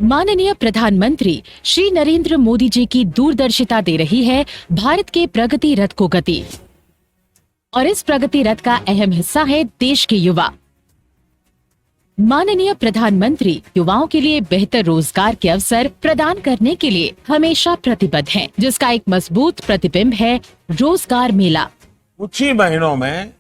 माननीय प्रधानमंत्री श्री नरेंद्र मोदी जी की दूरदर्शिता दे रही है भारत के प्रगति रथ को गति, और इस प्रगति रथ का अहम हिस्सा है देश के युवा। माननीय प्रधानमंत्री युवाओं के लिए बेहतर रोजगार के अवसर प्रदान करने के लिए हमेशा प्रतिबद्ध हैं, जिसका एक मजबूत प्रतिबिंब है रोजगार मेला। कुछ ही महीनों में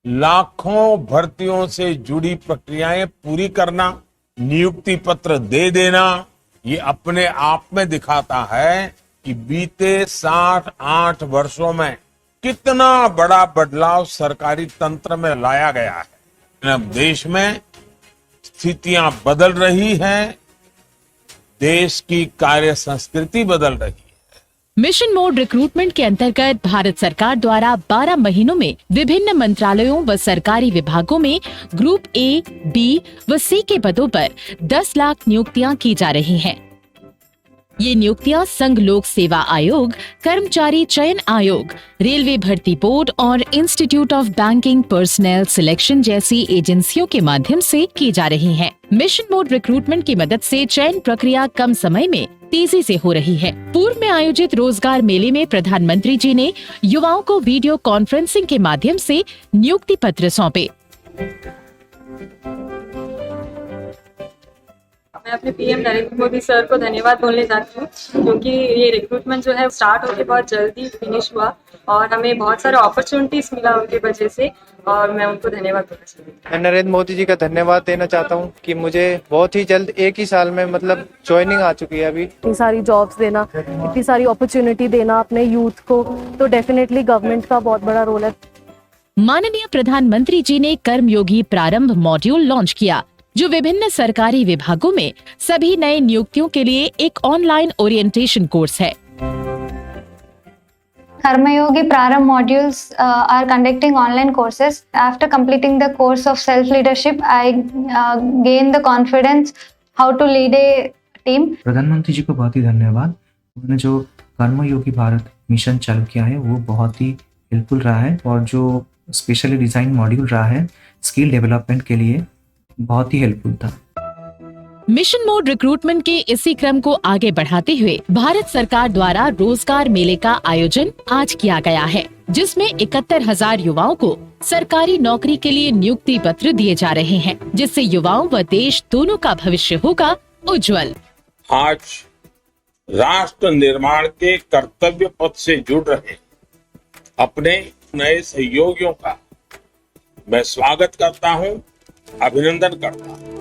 लाखों भर्तियों से जुड़ी प्रक्रियाएं पूरी करना, नियुक्ति पत्र दे देना, ये अपने आप में दिखाता है कि बीते 68 वर्षों में कितना बड़ा बदलाव सरकारी तंत्र में लाया गया है। अब देश में स्थितियां बदल रही हैं, देश की कार्य संस्कृति बदल रही है। मिशन मोड रिक्रूटमेंट के अंतर्गत भारत सरकार द्वारा 12 महीनों में विभिन्न मंत्रालयों व सरकारी विभागों में ग्रुप ए, बी व सी के पदों पर 10 लाख नियुक्तियां की जा रही हैं। ये नियुक्तियां संघ लोक सेवा आयोग, कर्मचारी चयन आयोग, रेलवे भर्ती बोर्ड और institute of banking personal selection जैसी एजेंसियों के माध्यम से की जा रही हैं। मिशन मोड रिक्रूटमेंट की मदद से चयन प्रक्रिया कम समय में तेजी से हो रही है। पूर्व में आयोजित रोजगार मेले में प्रधानमंत्री जी ने युवाओं को वीडियो कॉन्फ्रेंसिंग के माध्यम से नियुक्ति पत्र सौंपे। मैं अपने पीएम नरेंद्र मोदी सर को धन्यवाद बोलने चाहती हूँ, क्योंकि ये रिक्रूटमेंट जो है स्टार्ट होके बहुत जल्दी फिनिश हुआ और हमें बहुत सारे अपॉर्चुनिटीज मिला उनकी वजह से, और मैं उनको धन्यवाद बोलना चाहती हूँ। मैं नरेंद्र मोदी जी का धन्यवाद देना चाहता हूँ कि मुझे बहुत ही जल्द एक ही साल में मतलब ज्वाइनिंग आ चुकी है। अभी इतनी सारी जॉब्स देना, इतनी सारी अपॉर्चुनिटी देना अपने यूथ को, तो डेफिनेटली गवर्नमेंट का बहुत बड़ा रोल है। माननीय प्रधानमंत्री जी ने कर्मयोगी प्रारंभ मॉड्यूल लॉन्च किया, जो विभिन्न सरकारी विभागों में सभी नए नियुक्तियों के लिए एक ऑनलाइन ओरिएंटेशन कोर्स है। Karmayogi Prarambh modules are conducting online courses. After completing the course of self-leadership, I gained the confidence how to lead a team. प्रधानमंत्री जी को बहुत ही धन्यवाद। उन्होंने जो कर्मयोगी भारत मिशन चालू किया है वो बहुत ही हेल्पफुल रहा है, और जो स्पेशली डिजाइन मॉड्यूल रहा है स्किल डेवलपमेंट के लिए बहुत ही हेल्पफुल था। मिशन मोड रिक्रूटमेंट के इसी क्रम को आगे बढ़ाते हुए भारत सरकार द्वारा रोजगार मेले का आयोजन आज किया गया है, जिसमें 71,000 युवाओं को सरकारी नौकरी के लिए नियुक्ति पत्र दिए जा रहे हैं, जिससे युवाओं व देश दोनों का भविष्य होगा उज्जवल। आज राष्ट्र निर्माण के कर्तव्य पथ से जुड़ रहे अपने नए सहयोगियों का मैं स्वागत करता हूं, अभिनंदन करता हूं।